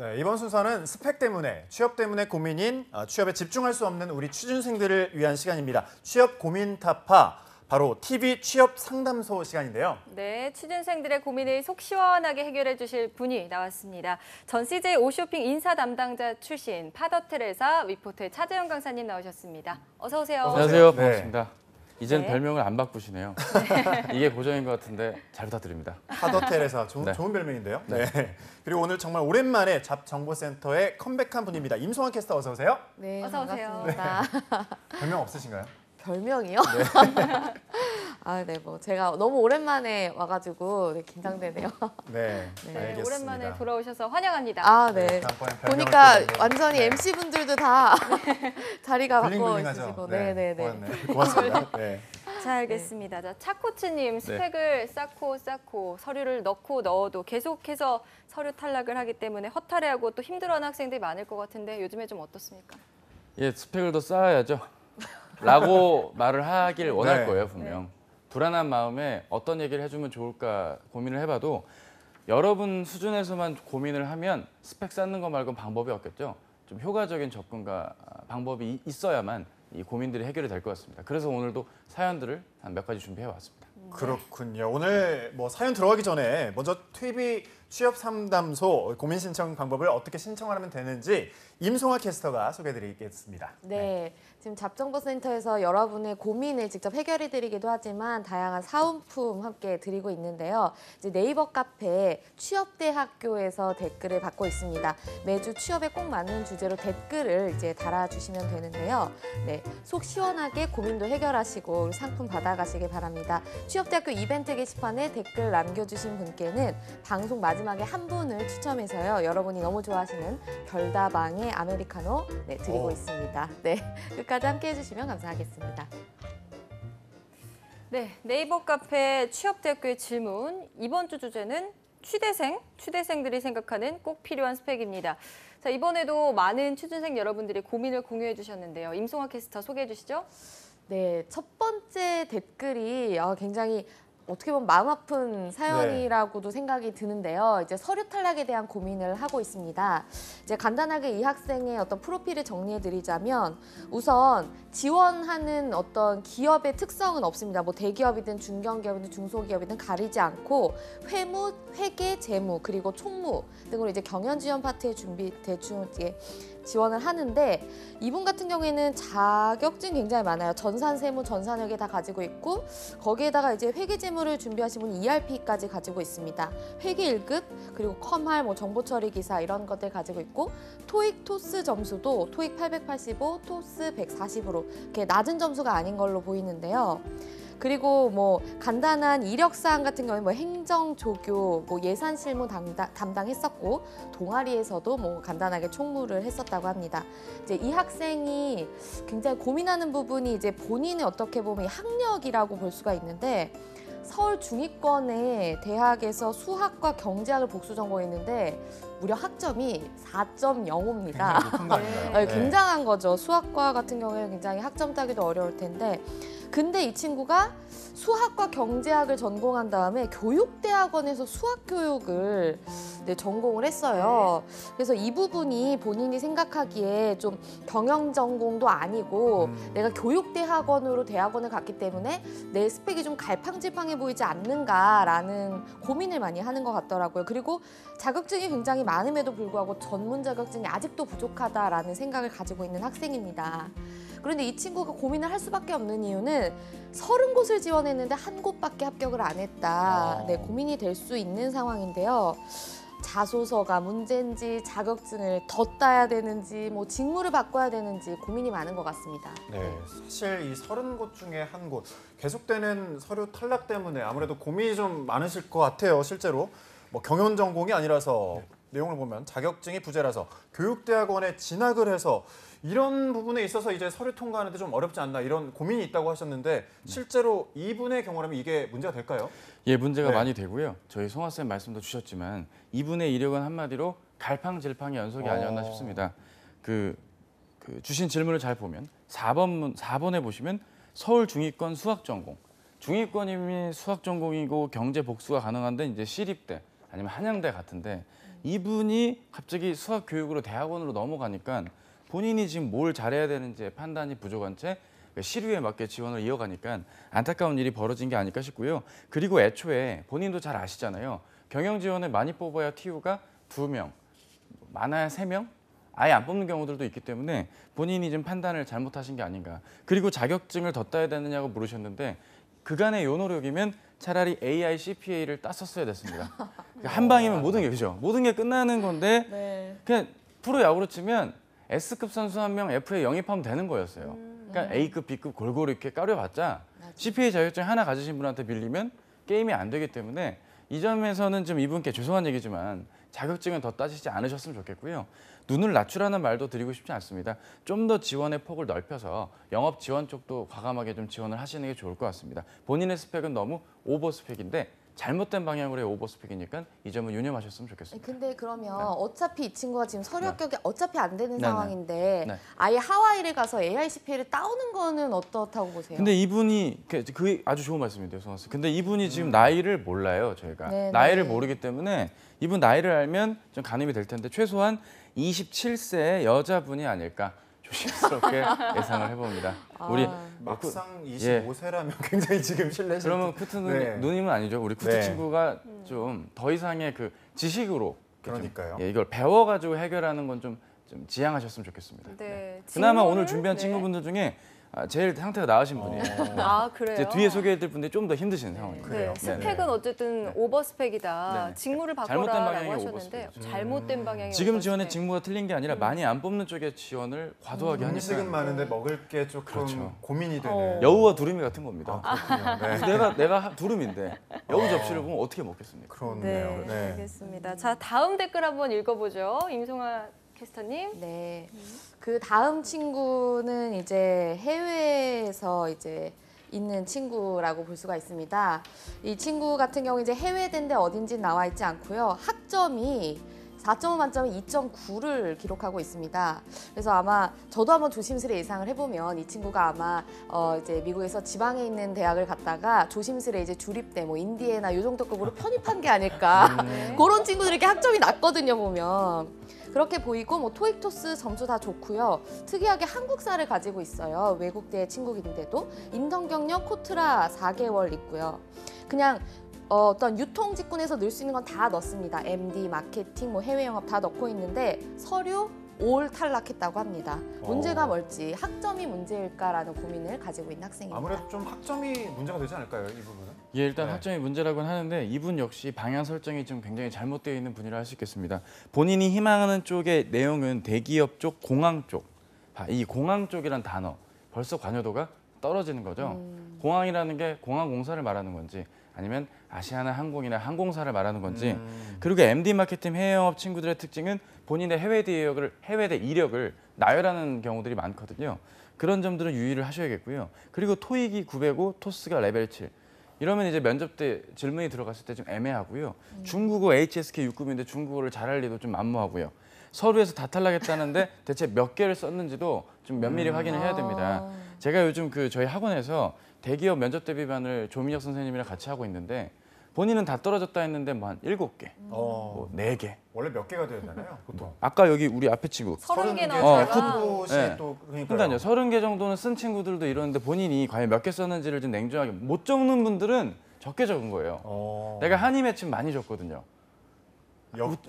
네, 이번 순서는 스펙 때문에, 취업 때문에 고민인 취업에 집중할 수 없는 우리 취준생들을 위한 시간입니다. 취업 고민 타파, 바로 TV 취업 상담소 시간인데요. 네, 취준생들의 고민을 속 시원하게 해결해 주실 분이 나왔습니다. 전 CJ 오쇼핑 인사 담당자 출신 파더텔에서 위포트의 차재현 강사님 나오셨습니다. 어서 오세요. 안녕하세요. 네. 반갑습니다. 이제는 네. 별명을 안 바꾸시네요. 이게 고정인 것 같은데 잘 부탁드립니다. 파더텔에서 네. 좋은 별명인데요. 네. 그리고 오늘 정말 오랜만에 잡정보센터에 컴백한 분입니다. 임송환 캐스터 어서 오세요. 네, 어서 오세요. 반갑습니다. 별명 없으신가요? 별명이요? 아, 네, 뭐 제가 너무 오랜만에 와가지고 네, 긴장되네요. 네, 네, 알겠습니다. 오랜만에 돌아오셔서 환영합니다. 아, 네. 다음번엔 별명을 보니까 또 완전히 네. MC 분들도 다 자리가 바꿔 블링블링하죠. 있으시고, 네, 네, 네. 고맙네. 고맙습니다. 네. 자, 알겠습니다. 자, 차코치님 스펙을 쌓고 서류를 넣어도 계속해서 서류 탈락을 하기 때문에 허탈해하고 또 힘들어하는 학생들이 많을 것 같은데 요즘에 좀 어떻습니까? 예, 스펙을 더 쌓아야죠. 라고 말을 하길 원할 네. 거예요, 분명. 불안한 마음에 어떤 얘기를 해주면 좋을까 고민을 해봐도 여러분 수준에서만 고민을 하면 스펙 쌓는 거 말고는 방법이 없겠죠. 좀 효과적인 접근과 방법이 있어야만 이 고민들이 해결이 될 것 같습니다. 그래서 오늘도 사연들을 한 몇 가지 준비해 왔습니다. 그렇군요. 오늘 뭐 사연 들어가기 전에 먼저 TV 취업 상담소 고민 신청 방법을 어떻게 신청하면 되는지 임송아 캐스터가 소개해드리겠습니다. 네, 지금 잡정보센터에서 여러분의 고민을 직접 해결해드리기도 하지만 다양한 사은품 함께 드리고 있는데요. 이제 네이버 카페 취업대학교에서 댓글을 받고 있습니다. 매주 취업에 꼭 맞는 주제로 댓글을 이제 달아주시면 되는데요. 네, 속 시원하게 고민도 해결하시고 상품 받아가시길 바랍니다. 취업대학교 이벤트 게시판에 댓글 남겨주신 분께는 방송 마지막에 한 분을 추첨해서요. 여러분이 너무 좋아하시는 별다방의 아메리카노 드리고 있습니다. 네, 끝까지 함께 해주시면 감사하겠습니다. 네, 네이버 카페 취업대학교의 질문. 이번 주 주제는 취대생들이 생각하는 꼭 필요한 스펙입니다. 자, 이번에도 많은 취준생 여러분들이 고민을 공유해 주셨는데요. 임송아 캐스터 소개해 주시죠. 네, 첫 번째 댓글이 굉장히 어떻게 보면 마음 아픈 사연이라고도 생각이 드는데요. 이제 서류 탈락에 대한 고민을 하고 있습니다. 이제 간단하게 이 학생의 어떤 프로필을 정리해드리자면 우선 지원하는 어떤 기업의 특성은 없습니다. 뭐 대기업이든 중견기업이든 중소기업이든 가리지 않고 회무, 회계, 재무 그리고 총무 등으로 이제 경연 지원 파트에 대충 지원을 하는데 이분 같은 경우에는 자격증 굉장히 많아요. 전산세무, 전산회계 다 가지고 있고 거기에다가 이제 회계재무를 준비하신 분이 ERP까지 가지고 있습니다. 회계 1급 그리고 컴할, 뭐 정보처리 기사 이런 것들 가지고 있고 토익, 토스 점수도 토익 885, 토스 140으로 이렇게 낮은 점수가 아닌 걸로 보이는데요. 그리고 뭐 간단한 이력사항 같은 경우에 뭐 행정, 조교, 뭐 예산 실무 담당했었고 동아리에서도 뭐 간단하게 총무를 했었다고 합니다. 이제 이 학생이 굉장히 고민하는 부분이 이제 본인의 어떻게 보면 학력이라고 볼 수가 있는데 서울 중위권의 대학에서 수학과 경제학을 복수 전공했는데 무려 학점이 4.05입니다. 높은 거 아닌가요? 굉장한 거죠. 수학과 같은 경우에는 굉장히 학점 따기도 어려울 텐데 근데 이 친구가 수학과 경제학을 전공한 다음에 교육대학원에서 수학교육을 전공을 했어요. 그래서 이 부분이 본인이 생각하기에 좀 경영전공도 아니고 내가 교육대학원으로 대학원을 갔기 때문에 내 스펙이 좀 갈팡질팡해 보이지 않는가라는 고민을 많이 하는 것 같더라고요. 그리고 자격증이 굉장히 많음에도 불구하고 전문 자격증이 아직도 부족하다라는 생각을 가지고 있는 학생입니다. 그런데 이 친구가 고민을 할 수밖에 없는 이유는 30곳을 지원했는데 한 곳밖에 합격을 안 했다. 네, 고민이 될 수 있는 상황인데요. 자소서가 문제인지 자격증을 더 따야 되는지 뭐 직무를 바꿔야 되는지 고민이 많은 것 같습니다. 네, 사실 이 30곳 중에 한 곳 계속되는 서류 탈락 때문에 아무래도 고민이 좀 많으실 것 같아요. 실제로 뭐 경영 전공이 아니라서 내용을 보면 자격증이 부재라서 교육대학원에 진학을 해서 이런 부분에 있어서 이제 서류 통과하는데 좀 어렵지 않나 이런 고민이 있다고 하셨는데 실제로 이분의 경우라면 이게 문제가 될까요? 예, 문제가 많이 되고요. 저희 송하쌤 말씀도 주셨지만 이분의 이력은 한마디로 갈팡질팡의 연속이 아니었나 싶습니다. 주신 질문을 잘 보면 4번에 보시면 서울 중위권 수학 전공. 중위권이면 수학 전공이고 경제 복수가 가능한데 이제 시립대 아니면 한양대 같은데 이분이 갑자기 수학 교육으로 대학원으로 넘어가니까 본인이 지금 뭘 잘해야 되는지 판단이 부족한 채 시류에 맞게 지원을 이어가니까 안타까운 일이 벌어진 게 아닐까 싶고요. 그리고 애초에 본인도 잘 아시잖아요. 경영 지원을 많이 뽑아야 TU가 2명, 많아야 3명? 아예 안 뽑는 경우들도 있기 때문에 본인이 좀 판단을 잘못하신 게 아닌가. 그리고 자격증을 더 따야 되느냐고 물으셨는데 그간의 요 노력이면 차라리 AI CPA를 땄었어야 됐습니다. 그러니까 한 방이면 모든 게 그죠? 모든 게 끝나는 건데 네. 그냥 프로야구로 치면 S급 선수 한 명 F에 영입하면 되는 거였어요. 그러니까 A급, B급 골고루 이렇게 까려봤자 CPA 자격증 하나 가지신 분한테 빌리면 게임이 안 되기 때문에 이 점에서는 좀 이분께 죄송한 얘기지만 자격증은 더 따지지 않으셨으면 좋겠고요. 눈을 낮추라는 말도 드리고 싶지 않습니다. 좀 더 지원의 폭을 넓혀서 영업 지원 쪽도 과감하게 좀 지원을 하시는 게 좋을 것 같습니다. 본인의 스펙은 너무 오버 스펙인데 잘못된 방향으로의 오버 스펙이니까 이 점은 유념하셨으면 좋겠습니다. 근데 그러면 어차피 이 친구가 지금 서류 합격이 어차피 안 되는 네, 상황인데 네. 아예 하와이를 가서 AICPA를 따오는 거는 어떻다고 보세요? 근데 이분이 그 아주 좋은 말씀인데요, 송아 씨. 근데 이분이 지금 나이를 몰라요, 저희가. 네, 나이를 네. 모르기 때문에 이분 나이를 알면 좀 가늠이 될 텐데 최소한 27세의 여자분이 아닐까 조심스럽게 예상을 해봅니다. 우리 막상 예. 25세라면 굉장히 지금 실례. 그러면 쿠트 네. 누님은 아니죠. 우리 쿠트 네. 친구가 좀 더 이상의 그 지식으로 이렇게 좀, 그러니까요. 예, 이걸 배워가지고 해결하는 건 좀 지양하셨으면 좋겠습니다. 네. 그나마 직무를- 오늘 준비한 네. 친구분들 중에 제일 상태가 나으신 분이에요. 아, 그래요? 이제 뒤에 소개해드릴 분들이 좀 더 힘드신 상황이에요. 그래요? 네, 네. 스펙은 어쨌든 오버 스펙이다. 네네. 직무를 잘못된 바꿔라라고 방향이 오버 하셨는데 스펙이죠. 잘못된 방향이 지금 오버 지원의 스펙. 직무가 틀린 게 아니라 많이 안 뽑는 쪽에 지원을 과도하게 하니까 음식은 많은데 먹을 게 조금 그렇죠. 고민이 되는. 여우와 두루미 같은 겁니다. 그렇군요. 네. 내가 두루미인데 여우 접시를 보면 어떻게 먹겠습니까? 그렇네요. 네, 알겠습니다. 자, 다음 댓글 한번 읽어보죠. 임송아 캐스터님. 네. 그 다음 친구는 이제 해외에서 이제 있는 친구라고 볼 수가 있습니다. 이 친구 같은 경우 이제 해외된데 어딘지 나와 있지 않고요. 학점이 4.5 만점에 2.9를 기록하고 있습니다. 그래서 아마 저도 한번 조심스레 예상을 해보면 이 친구가 아마 이제 미국에서 지방에 있는 대학을 갔다가 조심스레 이제 주립대 뭐 인디애나 요 정도 급으로 편입한 게 아닐까. 그런 친구들이 이렇게 학점이 낮거든요 보면. 그렇게 보이고 뭐 토익 토스 점수 다 좋고요. 특이하게 한국사를 가지고 있어요. 외국대 친구인데도 인턴 경력 코트라 4개월 있고요. 그냥 어떤 유통 직군에서 넣을 수 있는 건 다 넣습니다. MD, 마케팅, 뭐 해외 영업 다 넣고 있는데 서류 올 탈락했다고 합니다. 문제가 뭘지 학점이 문제일까라는 고민을 가지고 있는 학생입니다. 아무래도 좀 학점이 문제가 되지 않을까요, 이 부분은? 예, 일단 네. 학점이 문제라고는 하는데 이분 역시 방향 설정이 좀 굉장히 잘못되어 있는 분이라 할 수 있겠습니다. 본인이 희망하는 쪽의 내용은 대기업 쪽, 공항 쪽. 이 공항 쪽이란 단어 벌써 관여도가 떨어지는 거죠. 공항이라는 게 공항공사를 말하는 건지 아니면 아시아나 항공이나 항공사를 말하는 건지 그리고 MD 마케팅 해외영업 친구들의 특징은 본인의 해외대 이력을 나열하는 경우들이 많거든요. 그런 점들은 유의를 하셔야겠고요. 그리고 토익이 905, 토스가 레벨 7. 이러면 이제 면접 때 질문이 들어갔을 때 좀 애매하고요. 중국어 HSK 6급인데 중국어를 잘할 리도 좀 만무하고요. 서류에서 다 탈락했다는데 대체 몇 개를 썼는지도 좀 면밀히 확인을 해야 됩니다. 제가 요즘 저희 학원에서 대기업 면접 대비반을 조민혁 선생님이랑 같이 하고 있는데 본인은 다 떨어졌다 했는데 뭐 한 7개, 뭐 4개. 원래 몇 개가 되야 되나요, 보통? 아까 여기 우리 앞에 친구 30개 어, 나오다가 곳이 네. 또 그러니까요. 그러니까요. 30개 정도는 쓴 친구들도 이러는데 본인이 과연 몇 개 썼는지를 좀 냉정하게 못 적는 분들은 적게 적은 거예요. 내가 한이 맺힌 많이 줬거든요.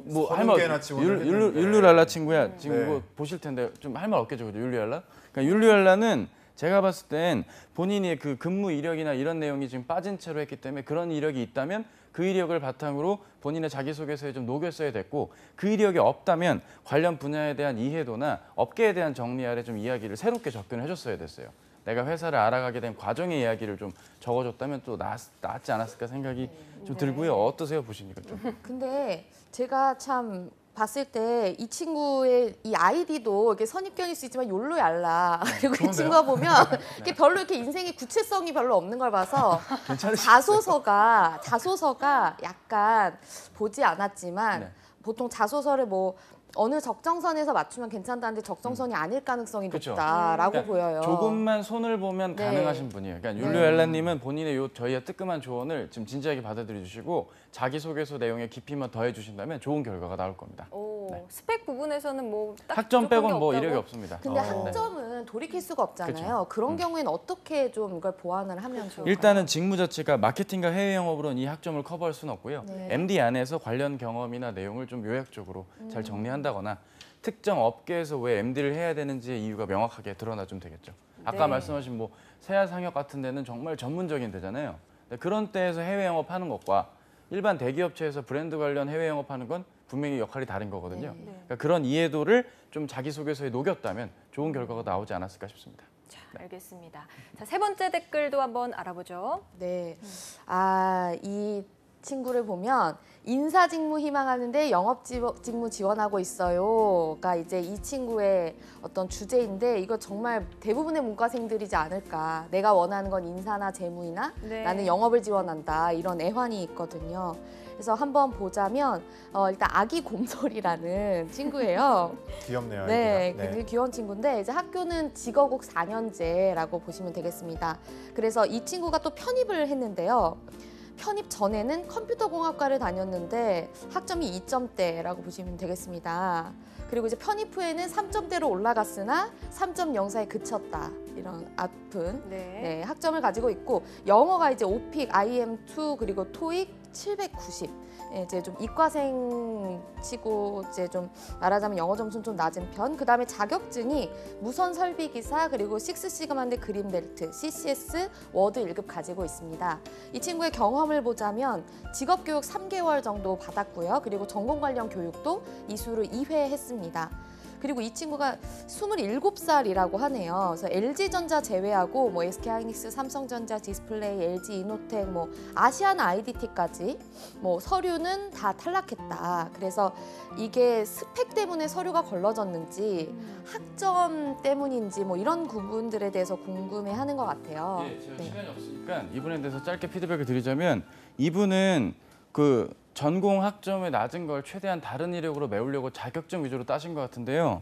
뭐 할 말 율루랄라 친구야. 지금 네. 그거 보실 텐데 좀 할 말 없게 적어줘. 율루랄라. 그러니까 율루랄라는 제가 봤을 땐 본인이 그 근무 이력이나 이런 내용이 지금 빠진 채로 했기 때문에 그런 이력이 있다면 그 이력을 바탕으로 본인의 자기소개서에 좀 녹였어야 됐고 그 이력이 없다면 관련 분야에 대한 이해도나 업계에 대한 정리 아래 좀 이야기를 새롭게 접근을 해줬어야 됐어요. 내가 회사를 알아가게 된 과정의 이야기를 좀 적어줬다면 또 낫지 않았을까 생각이 좀 들고요. 어떠세요 보시니까 좀. 근데 제가 참 봤을 때 이 친구의 이 아이디도 이렇게 선입견일 수 있지만 욜로얄라 그리고 이 좋은데요? 친구가 보면 이렇게 별로 이렇게 인생의 구체성이 별로 없는 걸 봐서 자소서가 약간 보지 않았지만 네. 보통 자소서를 뭐 어느 적정선에서 맞추면 괜찮다는데 적정선이 아닐 가능성이 그쵸. 높다라고 그러니까 보여요. 조금만 손을 보면 네. 가능하신 분이에요. 그러니까 네. 율리오 엘라님은 본인의 요 저희의 뜨끔한 조언을 지금 진지하게 받아들여 주시고 자기소개서 내용에 깊이만 더해 주신다면 좋은 결과가 나올 겁니다. 오, 네. 스펙 부분에서는 뭐딱 학점 빼고는 뭐 이력이 없습니다. 근데 어. 학점은 돌이킬 수가 없잖아요. 그런 경우에는 어떻게 좀 이걸 보완을 하면 좋을까요? 일단은 직무 자체가 마케팅과 해외 영업으로는 이 학점을 커버할 수는 없고요. 네. MD 안에서 관련 경험이나 내용을 좀 요약적으로 잘 정리한다거나 특정 업계에서 왜 MD를 해야 되는지의 이유가 명확하게 드러나 좀 되겠죠. 아까 네. 말씀하신 뭐 세아 상역 같은 데는 정말 전문적인 데잖아요. 근데 그런 데에서 해외 영업하는 것과 일반 대기업체에서 브랜드 관련 해외 영업하는 건 분명히 역할이 다른 거거든요. 네. 그러니까 그런 이해도를 좀 자기소개서에 녹였다면 좋은 결과가 나오지 않았을까 싶습니다. 자, 알겠습니다. 자, 세 번째 댓글도 한번 알아보죠. 네. 이 친구를 보면 인사 직무 희망하는데 영업 직무 지원하고 있어요가 이제 이 친구의 어떤 주제인데 이거 정말 대부분의 문과생들이지 않을까. 내가 원하는 건 인사나 재무이나 네. 나는 영업을 지원한다 이런 애환이 있거든요. 그래서 한번 보자면 일단 아기 곰돌이라는 친구예요. 귀엽네요. 네, 아이디가. 굉장히 귀여운 친구인데 이제 학교는 직어국 4년제라고 보시면 되겠습니다. 그래서 이 친구가 또 편입을 했는데요. 편입 전에는 컴퓨터공학과를 다녔는데 학점이 2점대라고 보시면 되겠습니다. 그리고 이제 편입 후에는 3점대로 올라갔으나 3.04에 그쳤다. 이런 아픈 네. 학점을 가지고 있고 영어가 이제 오픽, IM2 그리고 토익 790. 이제 좀 이과생 치고 이제 좀 말하자면 영어 점수는 좀 낮은 편. 그다음에 자격증이 무선 설비 기사 그리고 식스 시그마인데 그림 벨트, CCS, 워드 1급 가지고 있습니다. 이 친구의 경험을 보자면 직업 교육 3개월 정도 받았고요. 그리고 전공 관련 교육도 이수를 2회 했습니다. 그리고 이 친구가 27살이라고 하네요. 그래서 LG전자 제외하고 뭐 SK하이닉스, 삼성전자, 디스플레이, LG 이노텍, 뭐 아시아나 IDT까지 뭐 서류는 다 탈락했다. 그래서 이게 스펙 때문에 서류가 걸러졌는지 학점 때문인지 뭐 이런 부분들에 대해서 궁금해하는 것 같아요. 예, 제가 네. 시간이 없으니까 이분에 대해서 짧게 피드백을 드리자면 이분은 그 전공 학점의 낮은 걸 최대한 다른 이력으로 메우려고 자격증 위주로 따신 것 같은데요.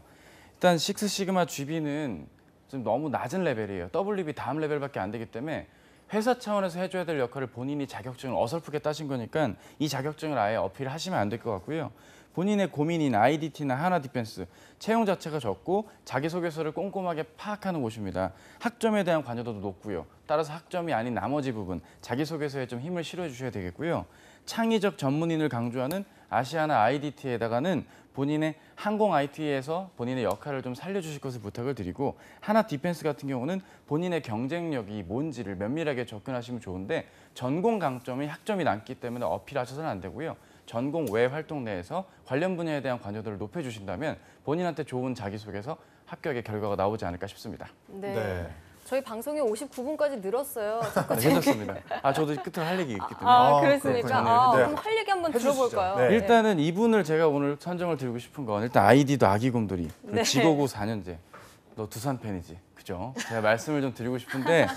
일단 식스 시그마 GB는 좀 너무 낮은 레벨이에요. WB 다음 레벨밖에 안 되기 때문에 회사 차원에서 해줘야 될 역할을 본인이 자격증을 어설프게 따신 거니까 이 자격증을 아예 어필하시면 안 될 것 같고요. 본인의 고민이나 IDT나 하나 디펜스, 채용 자체가 적고 자기소개서를 꼼꼼하게 파악하는 곳입니다. 학점에 대한 관여도도 높고요. 따라서 학점이 아닌 나머지 부분, 자기소개서에 좀 힘을 실어 주셔야 되겠고요. 창의적 전문인을 강조하는 아시아나 IDT에다가는 본인의 항공 IT에서 본인의 역할을 좀 살려주실 것을 부탁을 드리고 하나 디펜스 같은 경우는 본인의 경쟁력이 뭔지를 면밀하게 접근하시면 좋은데 전공 강점이 학점이 남기 때문에 어필하셔서는 안 되고요. 전공 외 활동 내에서 관련 분야에 대한 관여도를 높여주신다면 본인한테 좋은 자기소개서 합격의 결과가 나오지 않을까 싶습니다. 네. 네. 저희 방송이 59분까지 늘었어요. 네, 괜찮습니다. 저도 끝으로 할 얘기 있기 때문에. 아, 아, 그렇습니까? 그렇군요. 아, 네. 그럼 할 얘기 한번 해주시죠. 들어볼까요? 네. 일단은 이분을 제가 오늘 선정을 드리고 싶은 건 일단 아이디도 아기곰돌이 그리고 네. 지고고 4년제 너 두산 팬이지 그죠? 제가 말씀을 좀 드리고 싶은데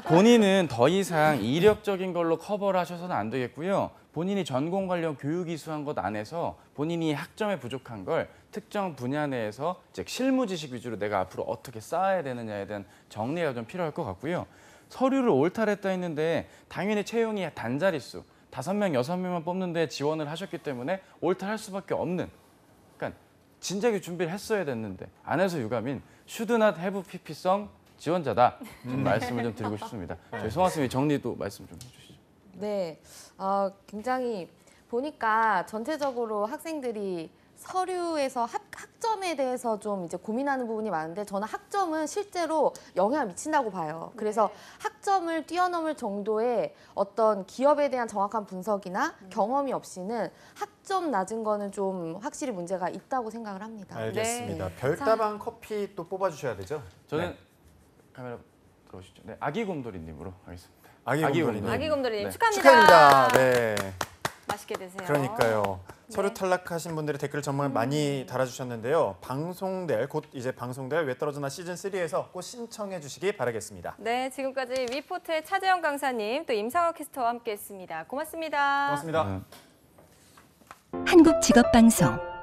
본인은 더 이상 이력적인 걸로 커버를 하셔서는 안 되겠고요. 본인이 전공 관련 교육 이수한 것 안에서 본인이 학점에 부족한 걸 특정 분야 내에서 즉 실무 지식 위주로 내가 앞으로 어떻게 쌓아야 되느냐에 대한 정리가 좀 필요할 것 같고요. 서류를 올탈했다 했는데 당연히 채용이 단자릿수 5명, 6명만 뽑는데 지원을 하셨기 때문에 올탈할 수밖에 없는 그러니까 진작에 준비를 했어야 됐는데 안 해서 유감인 should not have PP성 지원자다 좀 말씀을 좀 드리고 싶습니다. 저희 송하 선생님이 정리도 말씀 좀 해주시죠. 네, 굉장히 보니까 전체적으로 학생들이 서류에서 학점에 대해서 좀 이제 고민하는 부분이 많은데 저는 학점은 실제로 영향을 미친다고 봐요. 그래서 학점을 뛰어넘을 정도의 어떤 기업에 대한 정확한 분석이나 경험이 없이는 학점 낮은 거는 좀 확실히 문제가 있다고 생각을 합니다. 알겠습니다. 네. 별다방 커피 또 뽑아주셔야 되죠? 저는 네. 카메라 들어오시죠. 네, 아기곰돌이님으로 하겠습니다. 아기곰돌이님. 아기곰돌이님 네. 축하합니다. 축하드립니다. 네. 맛있게 드세요. 그러니까요. 네. 서류 탈락하신 분들의 댓글 정말 많이 달아주셨는데요. 방송될 곧 이제 방송될 왜 떨어졌나 시즌 3에서 꼭 신청해 주시기 바라겠습니다. 네, 지금까지 위포트의 차재영 강사님 또 임상혁 캐스터와 함께했습니다. 고맙습니다. 고맙습니다. 한국직업방송